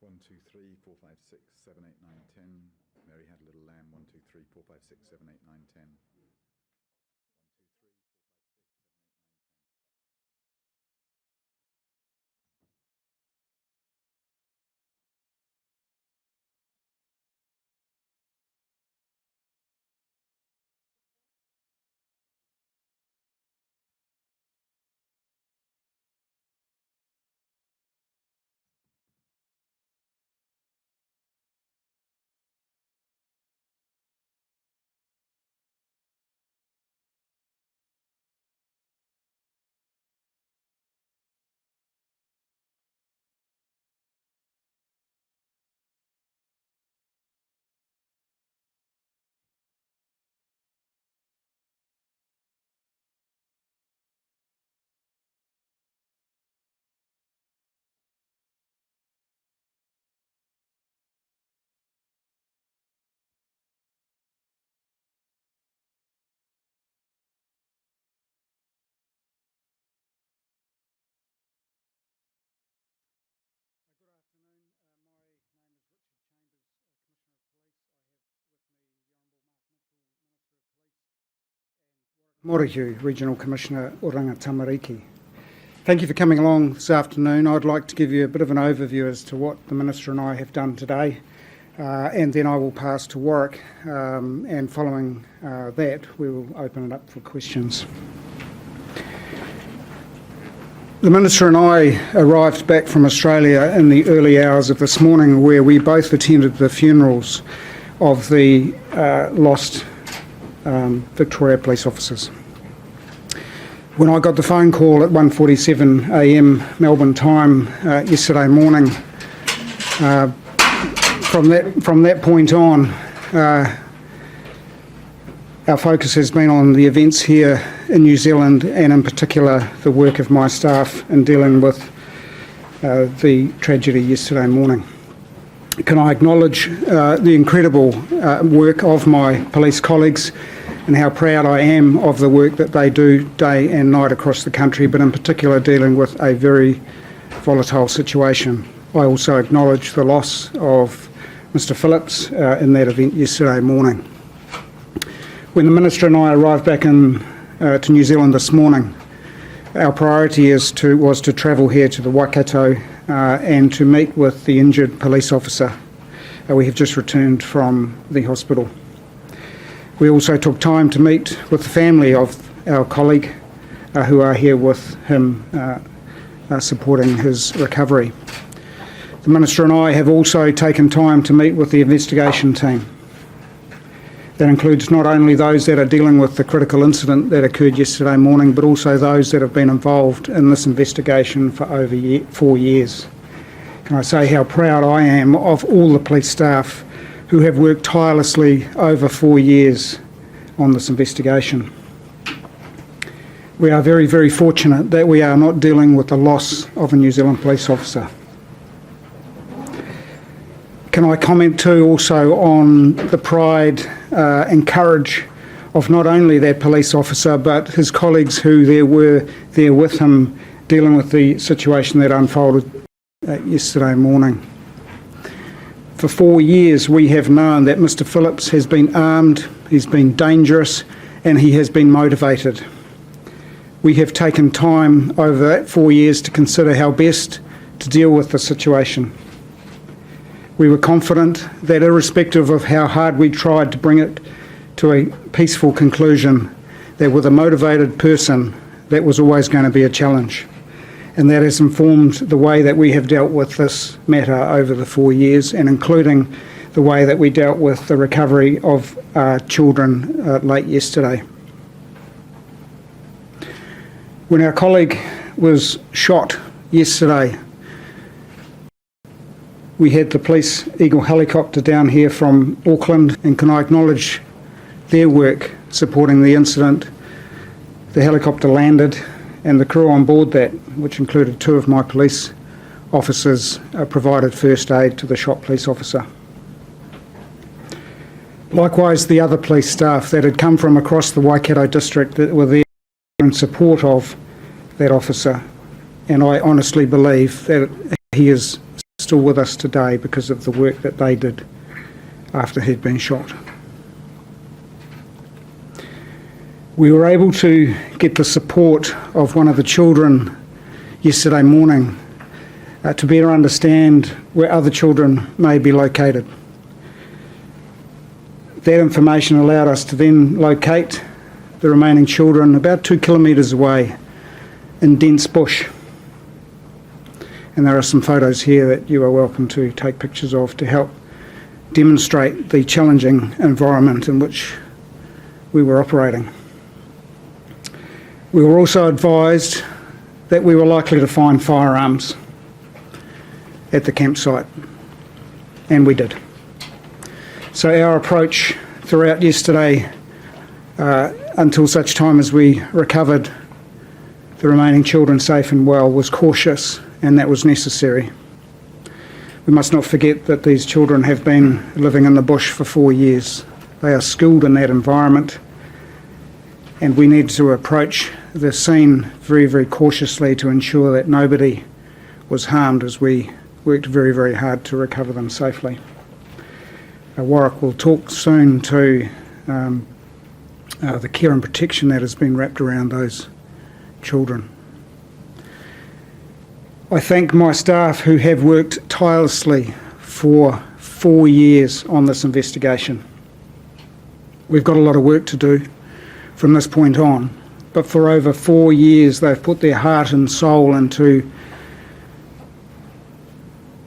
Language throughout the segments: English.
1, 2, 3, 4, 5, 6, 7, 8, 9, 10. Mary had a little lamb. 1, 2, 3, 4, 5, 6, 7, 8, 9, 10. Morihu, Regional Commissioner Oranga Tamariki. Thank you for coming along this afternoon. I'd like to give you a bit of an overview as to what the Minister and I have done today, and then I will pass to Warwick, and following that we will open it up for questions. The Minister and I arrived back from Australia in the early hours of this morning, where we both attended the funerals of the lost Victoria police officers. When I got the phone call at 1:47 a.m. Melbourne time yesterday morning, from that point on, our focus has been on the events here in New Zealand, and in particular the work of my staff in dealing with the tragedy yesterday morning. Can I acknowledge the incredible work of my police colleagues and how proud I am of the work that they do day and night across the country, but in particular dealing with a very volatile situation. I also acknowledge the loss of Mr. Phillips in that event yesterday morning. When the Minister and I arrived back to New Zealand this morning, our priority was to travel here to the Waikato and to meet with the injured police officer. We have just returned from the hospital. We also took time to meet with the family of our colleague who are here with him supporting his recovery. The Minister and I have also taken time to meet with the investigation team. That includes not only those that are dealing with the critical incident that occurred yesterday morning, but also those that have been involved in this investigation for over 4 years. Can I say how proud I am of all the police staff who have worked tirelessly over 4 years on this investigation. We are very, very fortunate that we are not dealing with the loss of a New Zealand police officer. Can I comment too also on the pride and courage of not only that police officer but his colleagues who were there with him dealing with the situation that unfolded yesterday morning. For 4 years we have known that Mr. Phillips has been armed, he's been dangerous, and he has been motivated. We have taken time over that 4 years to consider how best to deal with the situation. We were confident that irrespective of how hard we tried to bring it to a peaceful conclusion, that with a motivated person, that was always going to be a challenge. And that has informed the way that we have dealt with this matter over the 4 years, and including the way that we dealt with the recovery of children late yesterday. When our colleague was shot yesterday, we had the police Eagle helicopter down here from Auckland, and can I acknowledge their work supporting the incident. The helicopter landed, and the crew on board that, which included 2 of my police officers, provided first aid to the shot police officer. Likewise, the other police staff that had come from across the Waikato district that were there in support of that officer, and I honestly believe that he is still with us today because of the work that they did after he'd been shot. We were able to get the support of one of the children yesterday morning to better understand where other children may be located. That information allowed us to then locate the remaining children about 2 kilometres away in dense bush. And there are some photos here that you are welcome to take pictures of to help demonstrate the challenging environment in which we were operating. We were also advised that we were likely to find firearms at the campsite, and we did. So our approach throughout yesterday, until such time as we recovered the remaining children safe and well, was cautious, and that was necessary. We must not forget that these children have been living in the bush for 4 years. They are skilled in that environment, and we need to approach the scene very, very cautiously to ensure that nobody was harmed as we worked very, very hard to recover them safely. Warwick will talk soon to the care and protection that has been wrapped around those children. I thank my staff who have worked tirelessly for 4 years on this investigation. We've got a lot of work to do from this point on, but for over 4 years they've put their heart and soul into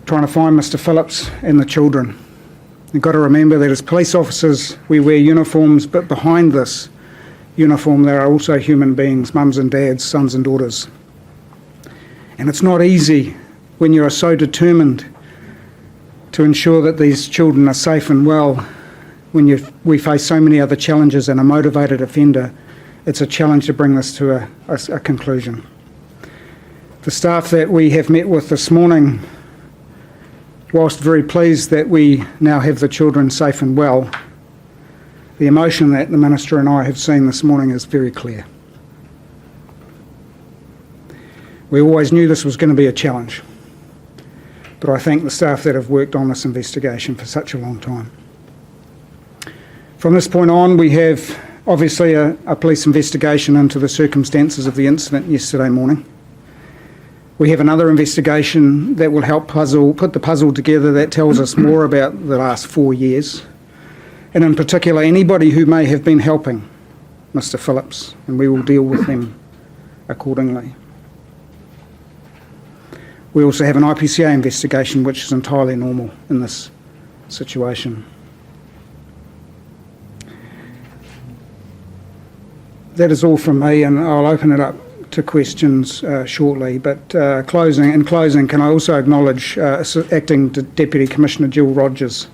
trying to find Mr. Phillips and the children. You've got to remember that as police officers we wear uniforms, but behind this uniform there are also human beings, mums and dads, sons and daughters. And it's not easy when you are so determined to ensure that these children are safe and well. When we face so many other challenges and a motivated offender, it's a challenge to bring this to a conclusion. The staff that we have met with this morning, whilst very pleased that we now have the children safe and well, the emotion that the Minister and I have seen this morning is very clear. We always knew this was going to be a challenge, but I thank the staff that have worked on this investigation for such a long time. From this point on, we have obviously a police investigation into the circumstances of the incident yesterday morning. We have another investigation that will help put the puzzle together that tells us more about the last 4 years, and in particular anybody who may have been helping Mr. Phillips, and we will deal with them accordingly. We also have an IPCA investigation, which is entirely normal in this situation. That is all from me, and I'll open it up to questions shortly. But in closing, can I also acknowledge Acting Deputy Commissioner Jill Rogers.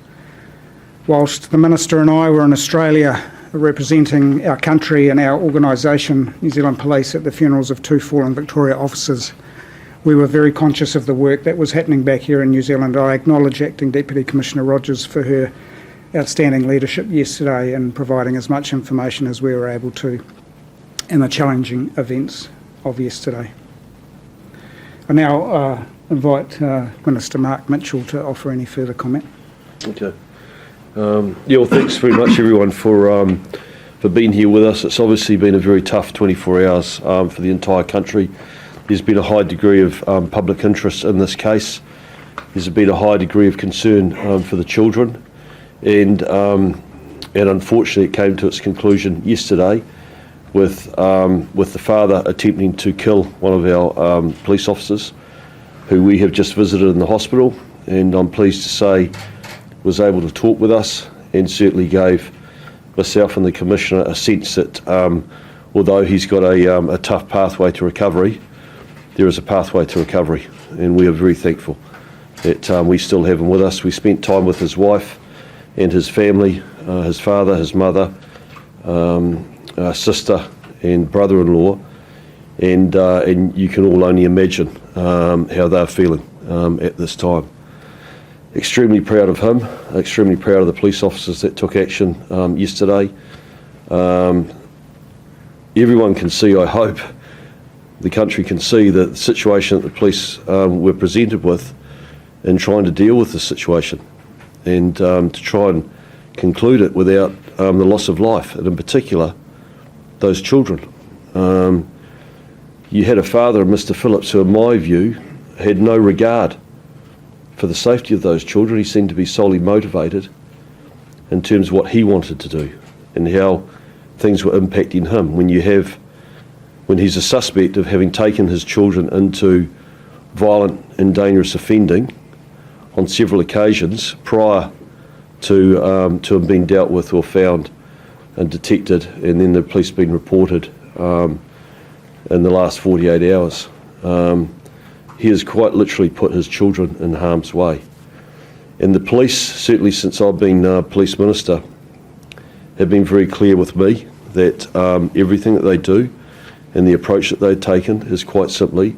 Whilst the Minister and I were in Australia representing our country and our organisation, New Zealand Police, at the funerals of 2 fallen Victoria officers, we were very conscious of the work that was happening back here in New Zealand. I acknowledge Acting Deputy Commissioner Rogers for her outstanding leadership yesterday in providing as much information as we were able to in the challenging events of yesterday. I now invite Minister Mark Mitchell to offer any further comment. Okay. Well, thanks very much everyone for being here with us. It's obviously been a very tough 24 hours for the entire country. There's been a high degree of public interest in this case. There's been a high degree of concern for the children, and unfortunately it came to its conclusion yesterday with the father attempting to kill one of our police officers, who we have just visited in the hospital, and I'm pleased to say was able to talk with us and certainly gave myself and the Commissioner a sense that although he's got a tough pathway to recovery, there is a pathway to recovery, and we are very thankful that we still have him with us. We spent time with his wife and his family, his father, his mother, sister and brother-in-law, and you can all only imagine how they're feeling at this time. Extremely proud of him, extremely proud of the police officers that took action yesterday. Everyone can see, I hope, the country can see that the situation that the police were presented with in trying to deal with the situation and to try and conclude it without the loss of life, and in particular, those children. You had a father, Mr. Phillips, who in my view had no regard for the safety of those children. He seemed to be solely motivated in terms of what he wanted to do and how things were impacting him. When he's a suspect of having taken his children into violent and dangerous offending on several occasions prior to him being dealt with or found and detected, and then the police being reported in the last 48 hours. He has quite literally put his children in harm's way. And the police, certainly since I've been police minister, have been very clear with me that everything that they do and the approach that they've taken is quite simply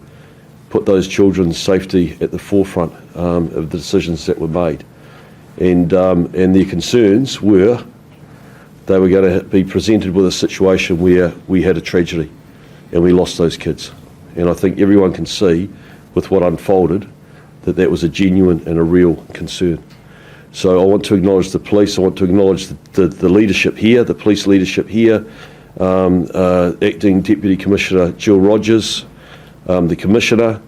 put those children's safety at the forefront of the decisions that were made. And their concerns were they were going to be presented with a situation where we had a tragedy and we lost those kids. And I think everyone can see with what unfolded that that was a genuine and a real concern. So I want to acknowledge the police, I want to acknowledge the leadership here, the police leadership here, Acting Deputy Commissioner Jill Rogers, the Commissioner,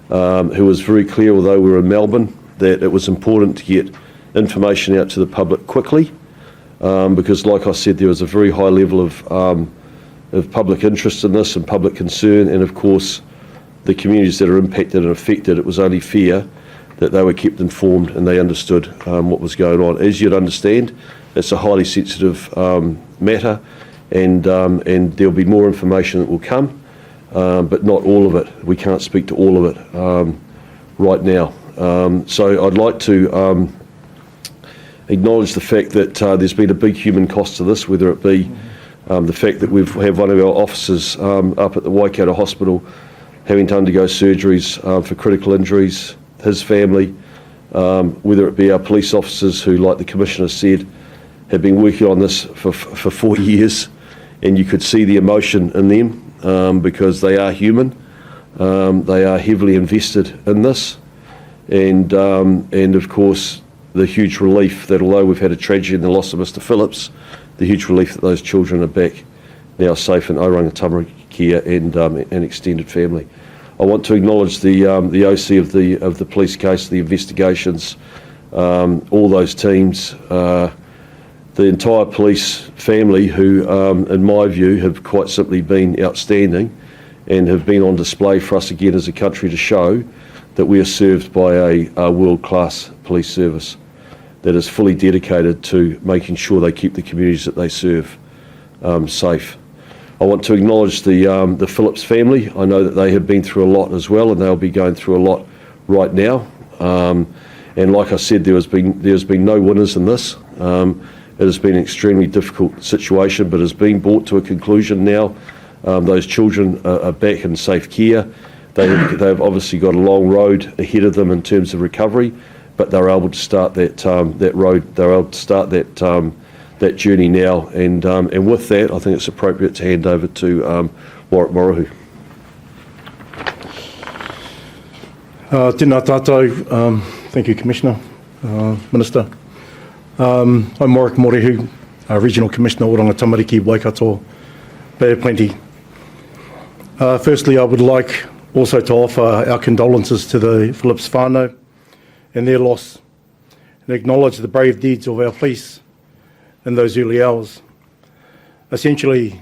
who was very clear, although we were in Melbourne, that it was important to get information out to the public quickly, because like I said, there was a very high level of public interest in this and public concern, and of course the communities that are impacted and affected, it was only fair that they were kept informed and they understood what was going on. As you'd understand, it's a highly sensitive matter, and there'll be more information that will come, but not all of it. We can't speak to all of it right now. So I'd like to acknowledge the fact that there's been a big human cost to this, whether it be the fact that we've had one of our officers up at the Waikato Hospital having to undergo surgeries for critical injuries, his family, whether it be our police officers who, like the Commissioner said, have been working on this for 4 years, and you could see the emotion in them because they are human, they are heavily invested in this, and of course the huge relief that although we've had a tragedy in the loss of Mr. Phillips, the huge relief that those children are back now safe in Oranga Tamariki and extended family. I want to acknowledge the OC of the police case, the investigations, all those teams, the entire police family who, in my view, have quite simply been outstanding and have been on display for us again as a country to show that we are served by a world-class police service that is fully dedicated to making sure they keep the communities that they serve safe. I want to acknowledge the Phillips family. I know that they have been through a lot as well, and they'll be going through a lot right now. And like I said, there's been no winners in this. It has been an extremely difficult situation, but has been brought to a conclusion now. Those children are back in safe care. They've obviously got a long road ahead of them in terms of recovery, but they're able to start that road. They're able to start that journey now, and with that, I think it's appropriate to hand over to Warwick Morohu. Tēnā tātou, thank you, Commissioner, Minister. I'm Warwick Morohu, Regional Commissioner, Oranga Tamariki, Waikato, Bay of Plenty. Firstly, I would like also to offer our condolences to the Phillips whānau and their loss, and acknowledge the brave deeds of our police in those early hours. Essentially,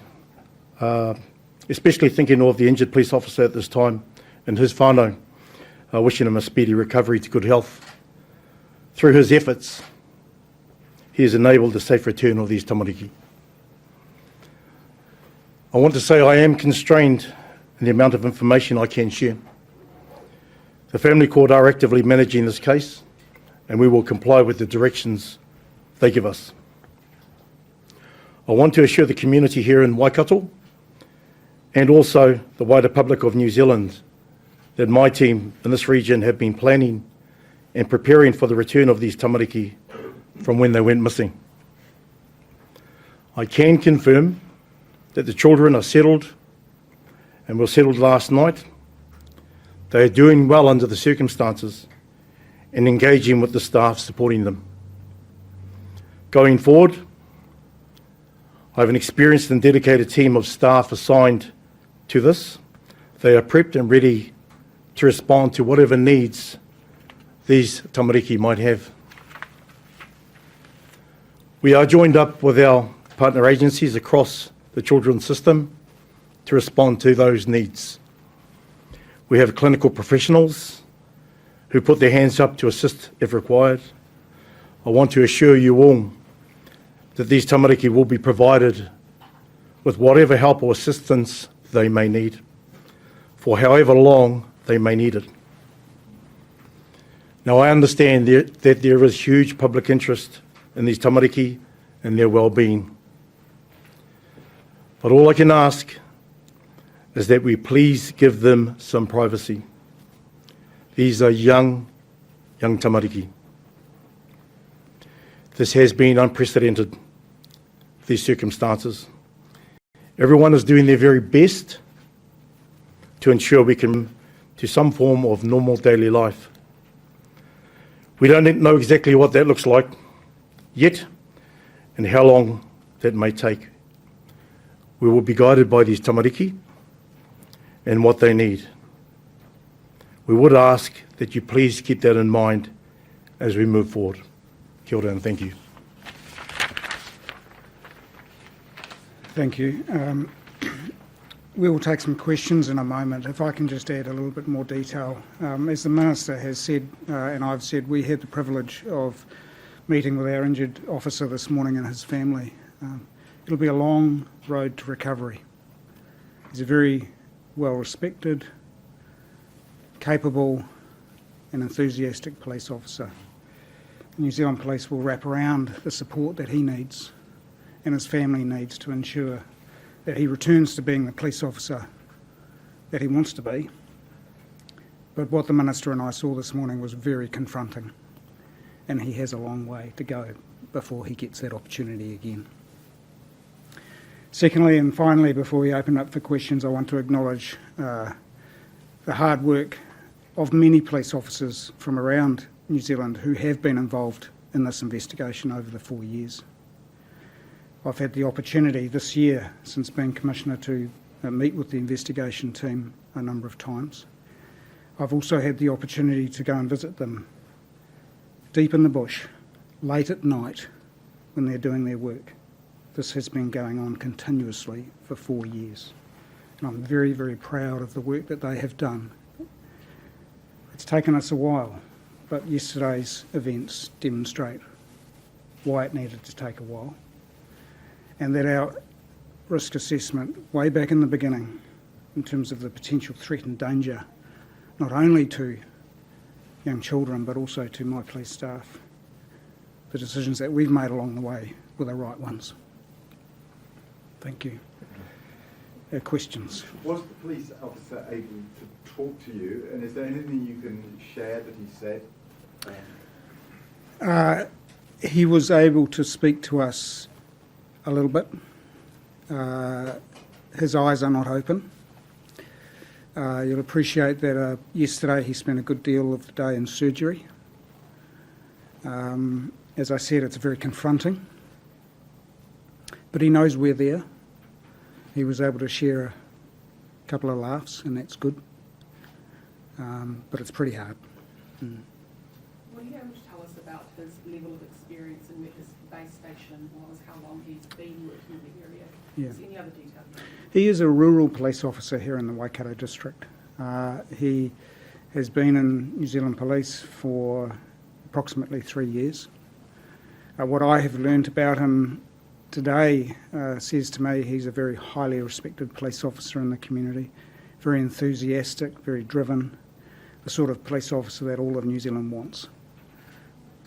especially thinking of the injured police officer at this time and his whānau, wishing him a speedy recovery to good health. Through his efforts, he has enabled the safe return of these tamariki. I want to say I am constrained in the amount of information I can share. The Family Court are actively managing this case, and we will comply with the directions they give us. I want to assure the community here in Waikato and also the wider public of New Zealand that my team in this region have been planning and preparing for the return of these tamariki from when they went missing. I can confirm that the children are settled and were settled last night. They are doing well under the circumstances, and engaging with the staff supporting them. Going forward, I have an experienced and dedicated team of staff assigned to this. They are prepped and ready to respond to whatever needs these tamariki might have. We are joined up with our partner agencies across the children's system to respond to those needs. We have clinical professionals who put their hands up to assist if required. I want to assure you all that these tamariki will be provided with whatever help or assistance they may need, for however long they may need it. Now, I understand that there is huge public interest in these tamariki and their well-being. But all I can ask is that we please give them some privacy. These are young tamariki. This has been unprecedented, these circumstances. Everyone is doing their very best to ensure we can to some form of normal daily life. We don't know exactly what that looks like yet and how long that may take. We will be guided by these tamariki and what they need. We would ask that you please keep that in mind as we move forward. Kia ora and thank you. Thank you. We will take some questions in a moment. If I can just add a little bit more detail. As the Minister has said, and I've said, we had the privilege of meeting with our injured officer this morning and his family. It'll be a long road to recovery. He's a very well-respected, capable and enthusiastic police officer. New Zealand Police will wrap around the support that he needs and his family needs to ensure that he returns to being the police officer that he wants to be. But what the Minister and I saw this morning was very confronting, and he has a long way to go before he gets that opportunity again. Secondly, and finally, before we open up for questions, I want to acknowledge the hard work of many police officers from around New Zealand who have been involved in this investigation over the 4 years. I've had the opportunity this year, since being Commissioner, to meet with the investigation team a number of times. I've also had the opportunity to go and visit them deep in the bush, late at night, when they're doing their work. This has been going on continuously for 4 years. And I'm very, very proud of the work that they have done. It's taken us a while, but yesterday's events demonstrate why it needed to take a while, and that our risk assessment way back in the beginning in terms of the potential threat and danger, not only to young children but also to my police staff, the decisions that we've made along the way were the right ones. Thank you. Questions? Was the police officer able to talk to you, and is there anything you can share that he said? He was able to speak to us a little bit. His eyes are not open. You'll appreciate that yesterday he spent a good deal of the day in surgery. As I said, it's very confronting, but he knows we're there. He was able to share a couple of laughs, and that's good, but it's pretty hard. Were you able to tell us about his level of experience and where his base station was, how long he's been working in the area? Yeah. Is there any other detail? He is a rural police officer here in the Waikato district. He has been in New Zealand Police for approximately 3 years. What I have learned about him today says to me he's a very highly respected police officer in the community, very enthusiastic, very driven, the sort of police officer that all of New Zealand wants.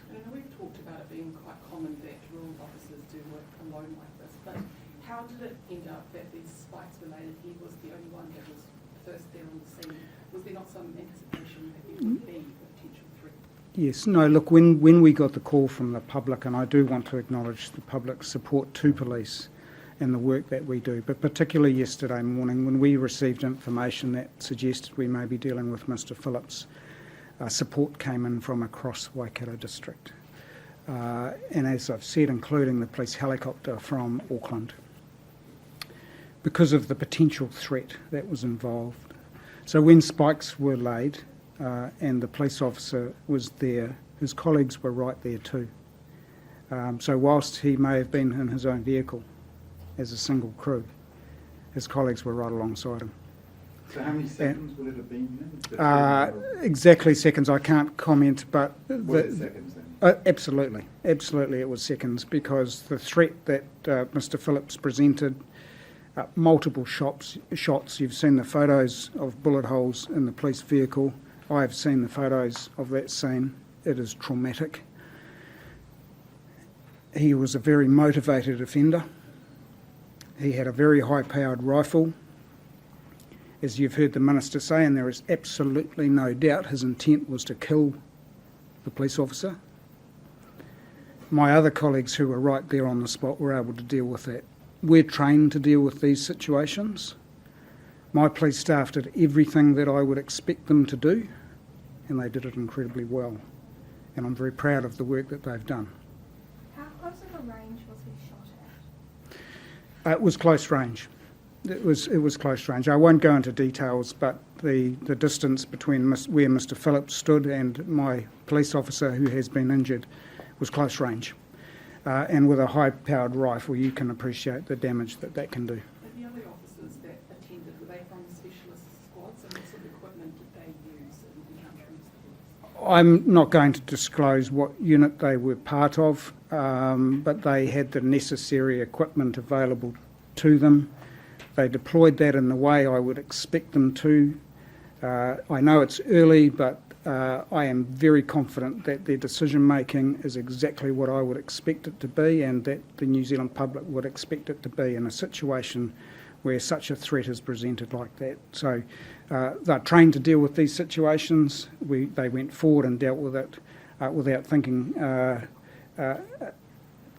And I know we've talked about it being quite common that rural officers do work alone like this, but how did it end up that these spikes were made and he was the only one that was first there on the scene? Was there not some anticipation that there would be a potential threat? Yes, no, look, when we got the call from the public, and I do want to acknowledge the public's support to police and the work that we do, but particularly yesterday morning when we received information that suggested we may be dealing with Mr. Phillips, support came in from across Waikato district. And as I've said, including the police helicopter from Auckland, because of the potential threat that was involved. So when spikes were laid and the police officer was there, his colleagues were right there too. So whilst he may have been in his own vehicle as a single crew, his colleagues were right alongside him. So how many seconds would it have been then? Exactly seconds, I can't comment, but... Was it seconds then? Absolutely, absolutely it was seconds, because the threat that Mr Phillips presented, multiple shots, you've seen the photos of bullet holes in the police vehicle. I've seen the photos of that scene. It is traumatic. He was a very motivated offender. He had a very high-powered rifle. As you've heard the Minister say, and there is absolutely no doubt his intent was to kill the police officer. My other colleagues who were right there on the spot were able to deal with that. We're trained to deal with these situations. My police staff did everything that I would expect them to do, and they did it incredibly well. And I'm very proud of the work that they've done. How close of a range was he shot at? It was close range. It was close range. I won't go into details, but the distance between where Mr Phillips stood and my police officer who has been injured was close range. And with a high-powered rifle, you can appreciate the damage that can do. But the other officers that attended, were they from the specialist squads, and what sort of equipment did they use in encountering this? I'm not going to disclose what unit they were part of, but they had the necessary equipment available to them. They deployed that in the way I would expect them to. I know it's early, but I am very confident that their decision-making is exactly what I would expect it to be, and that the New Zealand public would expect it to be in a situation where such a threat is presented like that. So they're trained to deal with these situations. They went forward and dealt with it without thinking.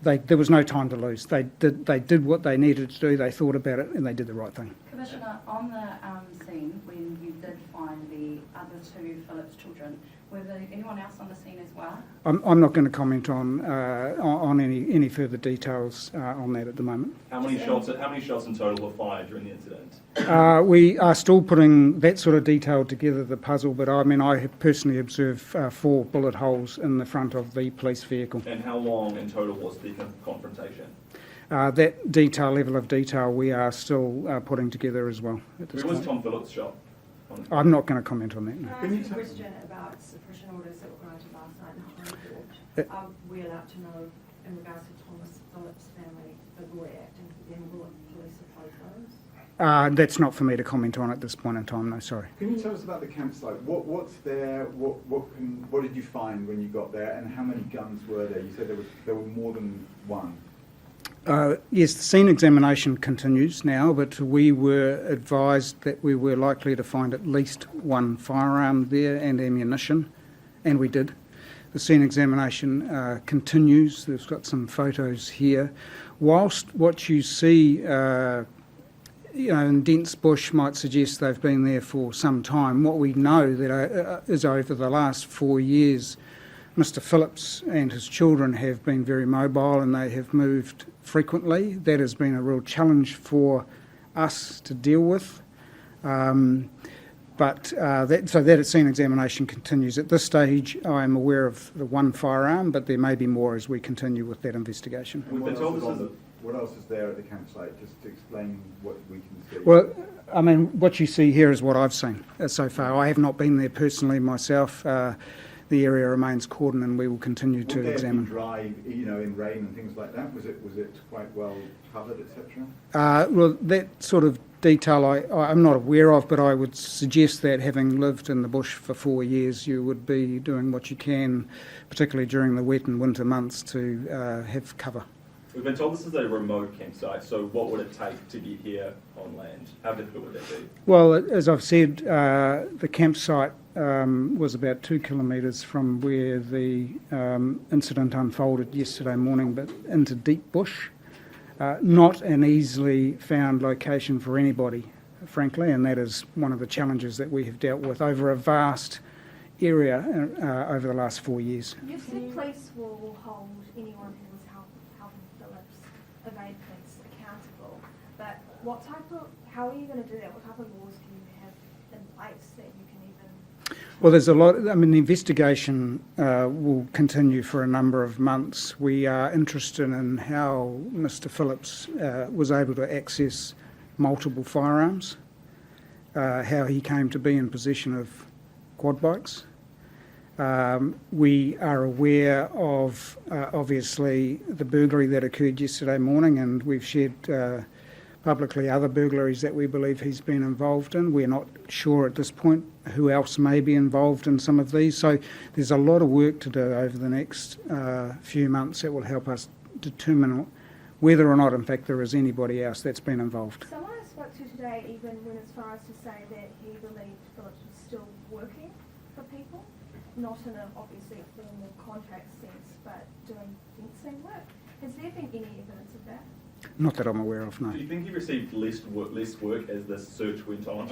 There was no time to lose. They did what they needed to do. They thought about it, and they did the right thing. Commissioner, on the scene, when you did find the other two Phillips children, were there anyone else on the scene as well? I'm not going to comment on any further details on that at the moment. How many shots in total were fired during the incident? We are still putting that sort of detail together, the puzzle, but I mean, I have personally observed 4 bullet holes in the front of the police vehicle. And how long in total was the confrontation? That level of detail we are still putting together as well at this Who was point. Tom Phillips shot? I'm not going to comment on that. No. Can I ask a question about suppression orders that were granted last night in High Court? Are we allowed to know, in regards to Thomas Phillips' family, the lawyer acting for them, will police oppose those? That's not for me to comment on at this point in time, no, sorry. Can you tell us about the campsite? What's there? What did you find when you got there? And how many guns were there? You said there were more than one. Yes, the scene examination continues now, but we were advised that we were likely to find at least one firearm there and ammunition, and we did. The scene examination continues. There's got some photos here. Whilst what you see in dense bush might suggest they've been there for some time, what we know that is over the last 4 years, Mr Phillips and his children have been very mobile and they have moved frequently. That has been a real challenge for us to deal with. That scene examination continues. At this stage, I am aware of the one firearm, but there may be more as we continue with that investigation. And what else is there at the campsite, just to explain what we can see? Well, I mean, what you see here is what I've seen so far. I have not been there personally myself. The area remains cordoned, and we will continue to examine. Dry, in rain and things like that. Was it quite well covered, etc.? Well, that sort of detail I'm not aware of, but I would suggest that having lived in the bush for 4 years, you would be doing what you can, particularly during the wet and winter months, to have cover. We've been told this is a remote campsite, so what would it take to get here on land? How difficult would that be? Well, as I've said, the campsite was about 2 kilometres from where the incident unfolded yesterday morning, but into deep bush. Not an easily found location for anybody, frankly, and that is one of the challenges that we have dealt with over a vast area over the last 4 years. You said police will hold anyone who was helping Phillips evade police accountable, but how are you going to do that? What type of laws do you have in place that you can even... Well, there's a lot. I mean, the investigation will continue for a number of months. We are interested in how Mr. Phillips was able to access multiple firearms, how he came to be in possession of quad bikes. We are aware of, obviously, the burglary that occurred yesterday morning, and we've shared publicly other burglaries that we believe he's been involved in. We're not sure at this point who else may be involved in some of these. So there's a lot of work to do over the next few months that will help us determine whether or not, in fact, there is anybody else that's been involved. Someone I spoke to today even went as far as to say that he believed Phillips was still working for people, not in a obviously formal contract sense, but doing fencing work. Has there been any evidence of that? Not that I'm aware of, no. Do you think he received less work as the search went on?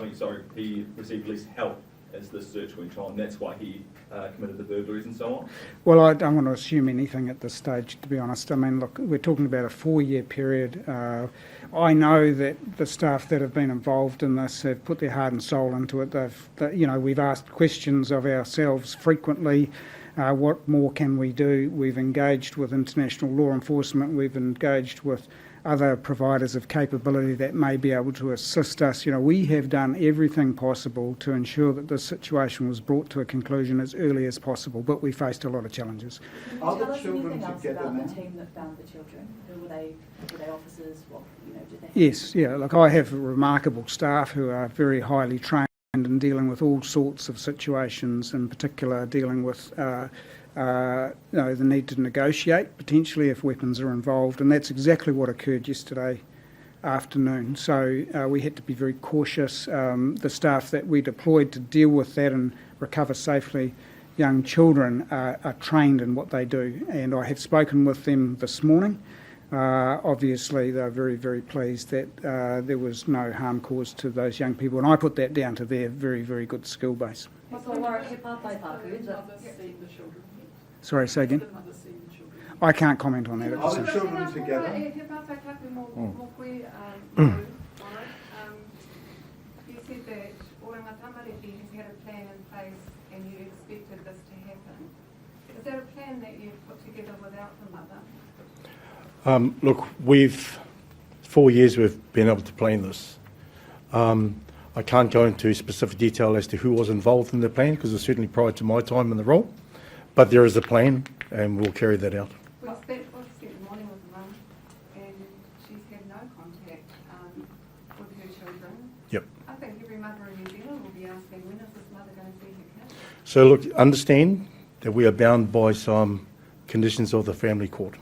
He received less help as the search went on. That's why he committed the burglaries and so on? Well, I don't want to assume anything at this stage, to be honest. I mean, look, we're talking about a 4-year period. I know that the staff that have been involved in this have put their heart and soul into it. We've asked questions of ourselves frequently. What more can we do? We've engaged with international law enforcement. We've engaged with other providers of capability that may be able to assist us. We have done everything possible to ensure that this situation was brought to a conclusion as early as possible, but we faced a lot of challenges. Are the Tell us children anything else together about now? the team that found the children. Who were they? Were they officers? What did they? Yes, yeah. Look, I have remarkable staff who are very highly trained in dealing with all sorts of situations, in particular dealing with the need to negotiate, potentially if weapons are involved, and that's exactly what occurred yesterday afternoon. So we had to be very cautious. The staff that we deployed to deal with that and recover safely young children are trained in what they do, and I have spoken with them this morning. Obviously, they're very, very pleased that there was no harm caused to those young people, and I put that down to their very, very good skill base. Has the mother seen the children? Sorry, say again? Has the mother seen the children? I can't comment on that at Are this the time. children together? You said that Oranga Tamariki has had a plan in place and you expected this to happen. Is that a plan that you've put together without the mother? Look, 4 years we've been able to plan this. I can't go into specific detail as to who was involved in the plan because it's certainly prior to my time in the role, but there is a plan and we'll carry that out. We spent the morning with the mum and she's had no contact with her children. Yep. I think every mother in New Zealand will be asking, when is this mother going to see her kids? So look, understand that we are bound by some conditions of the family court.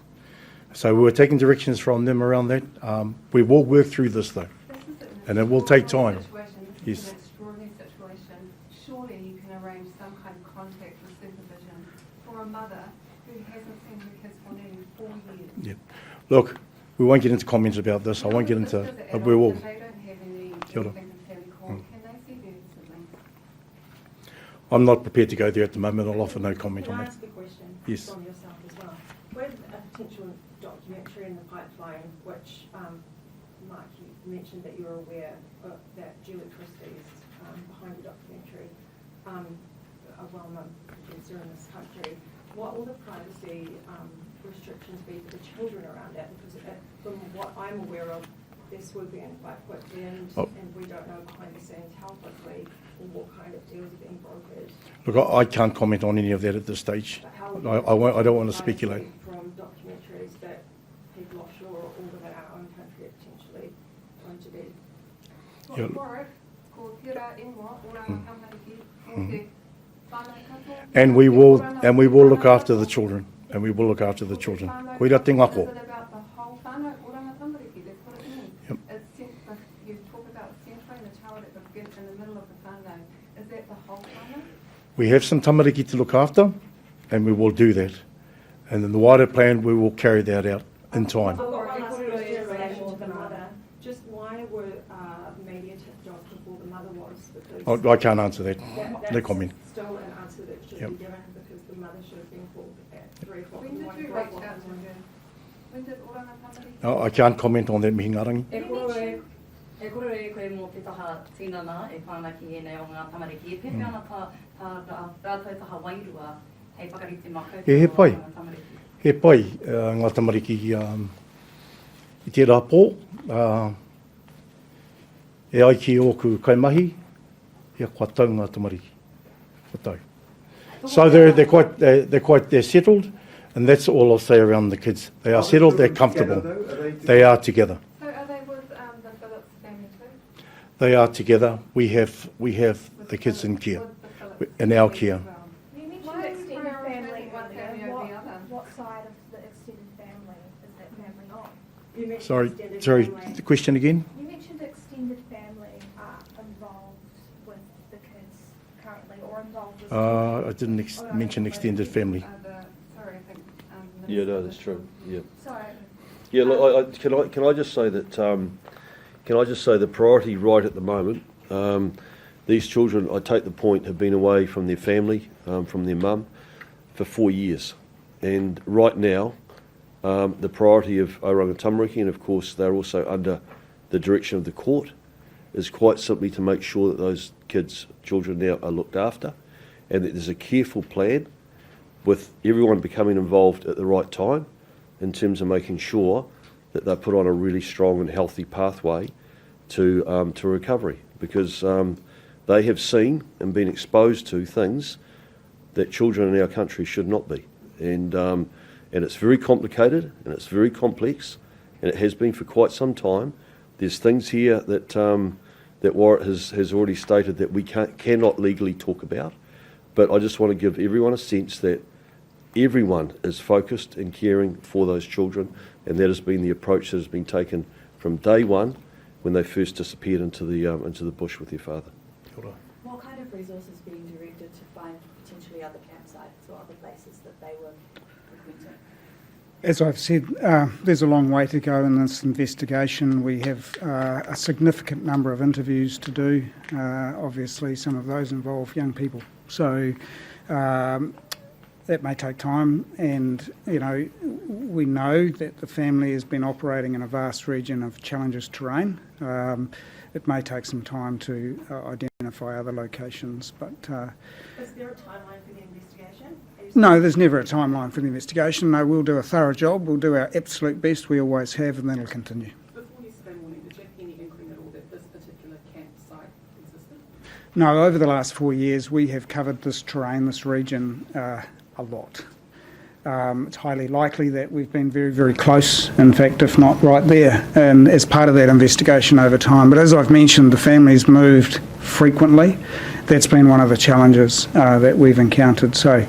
So we were taking directions from them around that. We will work through this though, and it will take time. This is Yes. an extraordinary situation. Surely you can arrange some kind of contact or supervision for a mother who hasn't seen her kids for nearly 4 years. Yep. Look, we won't get into comments about this. I won't get into, but we will. If they don't have any Kia ora. anything in family court, can they see their siblings? I'm not prepared to go there at the moment. I'll offer no comment Can on I that. ask a question Yes. from yourself as well? With a potential documentary in the pipeline, which, Mark, you mentioned that you're aware of that Julie Christie's behind the documentary, a well-known producer in this country. What will the privacy restrictions be for the children around that? Because from what I'm aware of, this will be in quite quickly and we don't know behind the scenes how quickly or what kind of deals are being brokered. Look, I can't comment on any of that at this stage. But how I don't want to speculate. from documentaries that people offshore or within our own country are potentially going to be. Yeah. Warwick, ko tira ingoa, Oranga Tamariki, ko te whānau katoa. And we will look after the children. And we will look after the children. Koira te Is ngako. it about the whole whānau, Oranga Tamariki? That's what it means. Yep. You talk about centering the child at the in the middle of the whānau. Is that the whole whānau? We have some tamariki to look after, and we will do that. And in the wider plan, we will carry that out in time. I've got one last question in relation to the mother. Just why were media tipped off before the mother was? Because I can't answer that. No that's comment. still an answer that should Yep. be given because the mother should have been called at 3 o'clock When in the did morning. you 4 reach o'clock out in to the morning. her? When did Oranga Tamariki? Oh, I can't comment on that, mihi ngarangi. E kore koe mō te taha tinana e whanaki e nei o ngā tamariki. E pepe ana tā rātou taha wairua hei whakarite mako. He pai. He pai, ngā tamariki i te rāpō, e ai ki oku kaimahi, e kua tau ngā tamariki. Kua tau. So they're settled, and that's all I'll say around the kids. They are settled, they're comfortable. They are together. So are they with the Phillips family too? They are together. We have the kids in care, With the Phillips in our family care. as well? You mentioned Why are you extended family prioritising one family earlier. over the other? What side of the extended family is that family on? You mentioned Sorry, extended family. the question again? You mentioned extended family are involved with the kids currently or involved with... I didn't mention extended family. Sorry, I think. Yeah, no, that's true. Yeah. Sorry. Yeah, look, can I just say that the priority right at the moment, these children, I take the point, have been away from their family, from their mum, for 4 years, and right now, the priority of Oranga Tamariki, and of course they're also under the direction of the court, is quite simply to make sure that those children now are looked after, and that there's a careful plan with everyone becoming involved at the right time, in terms of making sure that they're put on a really strong and healthy pathway to recovery, because they have seen and been exposed to things that children in our country should not be, and it's very complicated and it's very complex, and it has been for quite some time. There's things here that that Warwick has already stated that we cannot legally talk about, but I just want to give everyone a sense that everyone is focused and caring for those children, and that has been the approach that has been taken from day one when they first disappeared into the bush with their father. What kind of resources being directed to find potentially other campsites or other places that they were frequenting? As I've said, there's a long way to go in this investigation. We have a significant number of interviews to do. Obviously, some of those involve young people. So that may take time, and we know that the family has been operating in a vast region of challenges terrain. It may take some time to identify other locations, but Is there a timeline for the investigation? no, there's never a timeline for the investigation. No, we'll do a thorough job. We'll do our absolute best. We always have, and that'll continue. Before yesterday morning, did you have any inkling at all that this particular campsite existed? No, over the last 4 years, we have covered this terrain, this region, a lot. It's highly likely that we've been very, very close, in fact, if not right there, and as part of that investigation over time. But as I've mentioned, the family's moved frequently. That's been one of the challenges that we've encountered. So,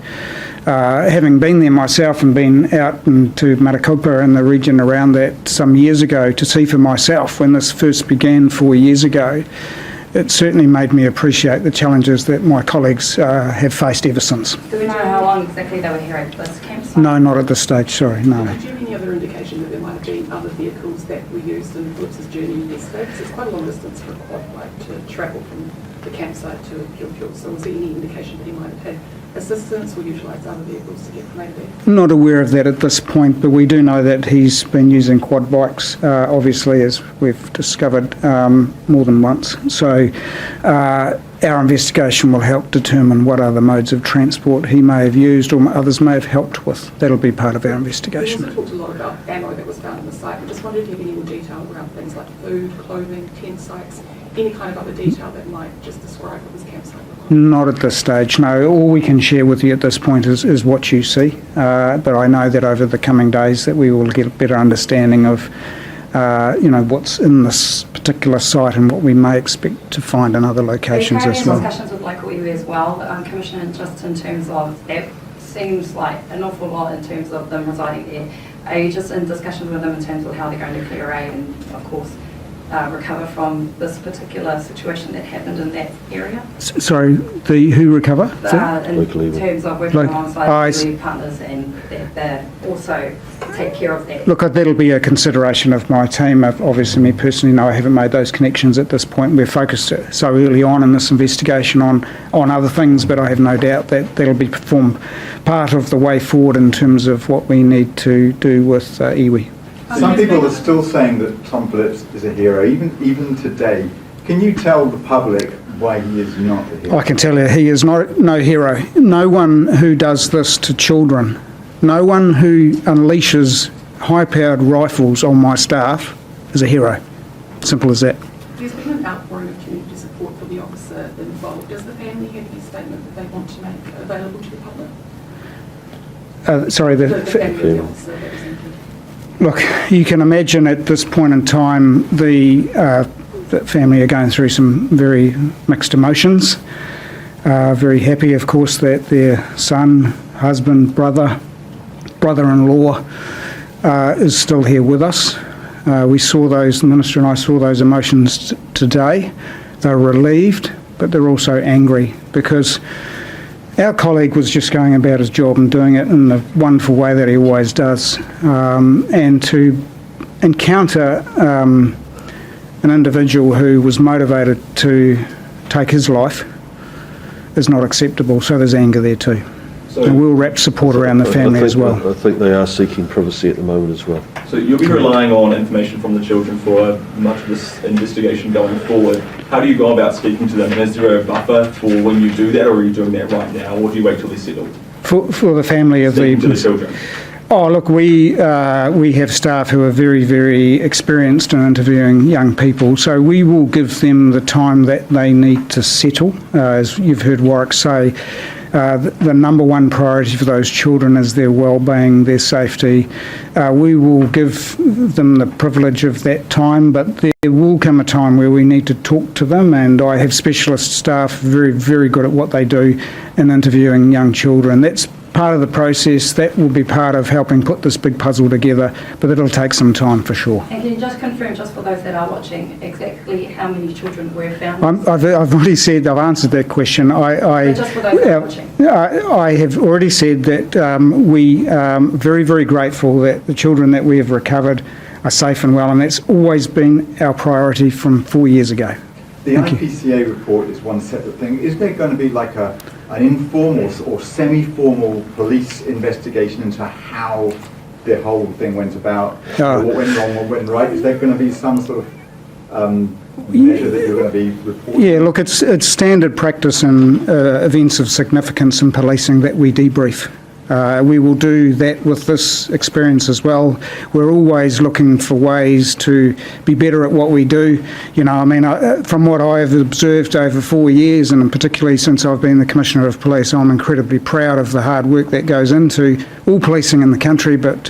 having been there myself and been out into Marakopa and the region around that some years ago to see for myself when this first began 4 years ago, it certainly made me appreciate the challenges that my colleagues have faced ever since. Do we know how long exactly they were here at this campsite? No, not at this stage, sorry, no. Did you have any other indication that there might have been other vehicles that were used in Phillips's journey yesterday? Because it's quite a long distance for a quad bike to travel from the campsite to Pure. So was there any indication that he might have had assistance or utilised other vehicles to get from A to B? Not aware of that at this point, but we do know that he's been using quad bikes, obviously, as we've discovered more than once. So our investigation will help determine what other modes of transport he may have used or others may have helped with. That'll be part of our investigation. We also talked a lot about ammo that was found on the site. I just wondered if you have any more detail around things like food, clothing, tent sites, any kind of other detail that might just describe what this campsite looked like. Not at this stage, no. All we can share with you at this point is what you see. But I know that over the coming days that we will get a better understanding of, what's in this particular site and what we may expect to find in other locations as well. Discussions with local iwi as well, Commissioner, just in terms of that seems like an awful lot in terms of them residing there. Are you just in discussions with them in terms of how they're going to clear away and, of course, recover from this particular situation that happened in that area? Sorry, who recover? In Local legal. terms of working Like- alongside legal partners and that they also take care of that. Look, that'll be a consideration of my team. Obviously, me personally, no, I haven't made those connections at this point. We're focused so early on in this investigation on other things, but I have no doubt that that'll be formed part of the way forward in terms of what we need to do with iwi. Some people are still saying that Tom Phillips is a hero, even today. Can you tell the public why he is not a hero? I can tell you he is no hero. No one who does this to children, no one who unleashes high-powered rifles on my staff is a hero. Simple as that. There's been an outpouring of community support for the officer involved. Does the family have any statement that they want to make available to the public? Sorry, The family of the officer that was injured. Look, you can imagine at this point in time the family are going through some very mixed emotions. Very happy, of course, that their son, husband, brother-in-law is still here with us. We saw those, the Minister and I saw those emotions today. They're relieved, but they're also angry because our colleague was just going about his job and doing it in the wonderful way that he always does. And to encounter an individual who was motivated to take his life is not acceptable. So there's anger there too. And we'll wrap support around the family as well. I think they are seeking privacy at the moment as well. So you'll be relying on information from the children for much of this investigation going forward. How do you go about speaking to them? And is there a buffer for when you do that, or are you doing that right now, or do you wait till they're settled? For the family of Speaking to the children. Oh, look, we have staff who are very, very experienced in interviewing young people, so we will give them the time that they need to settle. As you've heard Warwick say, the number one priority for those children is their well-being, their safety. We will give them the privilege of that time, but there will come a time where we need to talk to them, and I have specialist staff very, very good at what they do in interviewing young children. That's part of the process. That will be part of helping put this big puzzle together, but it'll take some time for sure. And can you just confirm, just for those that are watching, exactly how many children were found? I've already said, I've answered that question. Just for those that are watching. I have already said that we are very, very grateful that the children that we have recovered are safe and well, and that's always been our priority from 4 years ago. The IPCA report is one separate thing. Is there going to be like an informal or semi-formal police investigation into how the whole thing went about, or what went wrong, what went right? Is there going to be some sort of measure that you're going to be reporting? Yeah, look, it's standard practice in events of significance in policing that we debrief. We will do that with this experience as well. We're always looking for ways to be better at what we do. You know, I mean, from what I've observed over 4 years, and particularly since I've been the Commissioner of Police, I'm incredibly proud of the hard work that goes into all policing in the country, but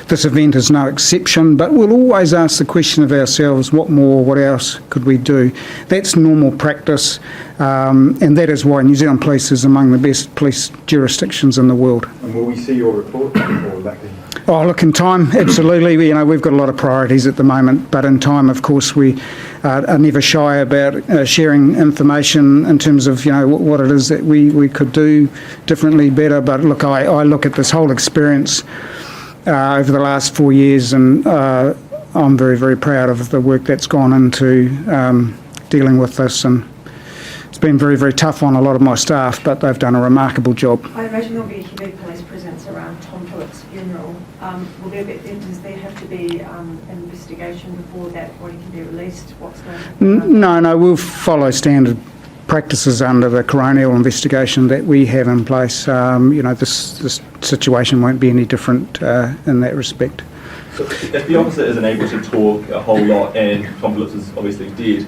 this event is no exception. But we'll always ask the question of ourselves, what more, what else could we do? That's normal practice, and that is why New Zealand Police is among the best police jurisdictions in the world. And will we see your report, or likely? Oh, look, in time, absolutely. You know, we've got a lot of priorities at the moment, but in time, of course, we are never shy about sharing information in terms of, you know, what it is that we could do differently, better. But look, I look at this whole experience over the last 4 years, and I'm very, very proud of the work that's gone into dealing with this, and it's been very, very tough on a lot of my staff, but they've done a remarkable job. I imagine there'll be heavy police presence around Tom Phillips' funeral. Does there have to be an investigation before that body can be released? What's going on? No, we'll follow standard practices under the coronial investigation that we have in place. You know, this situation won't be any different in that respect. So if the officer isn't able to talk a whole lot and Tom Phillips is obviously dead,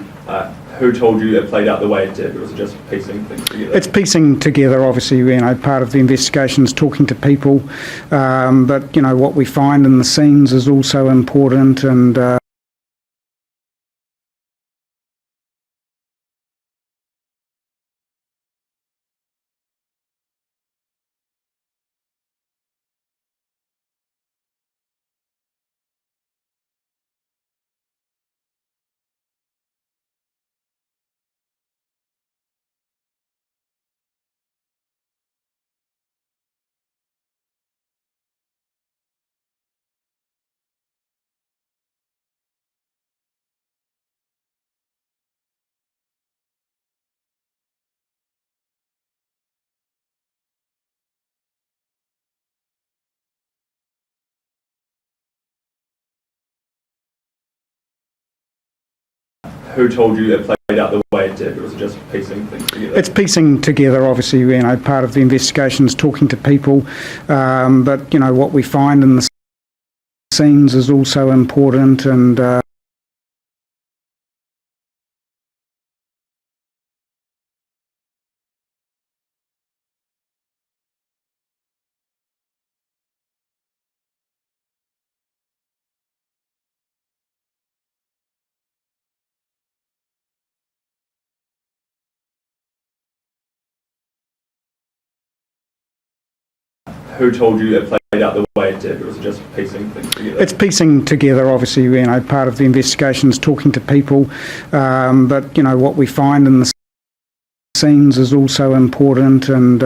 who told you it played out the way it did, or was it just piecing things together? It's piecing together, obviously. You know, part of the investigation is talking to people, but you know, what we find in the scenes is also important, and Who told you it played out the way it did, or was it just piecing things together? It's piecing together, obviously, part of the investigation is talking to people, but, what we find in the scenes is also important, and Who told you it played out the way it did, or was it just piecing things together? it's piecing together, obviously, part of the investigation is talking to people, but, what we find in the scenes is also important, and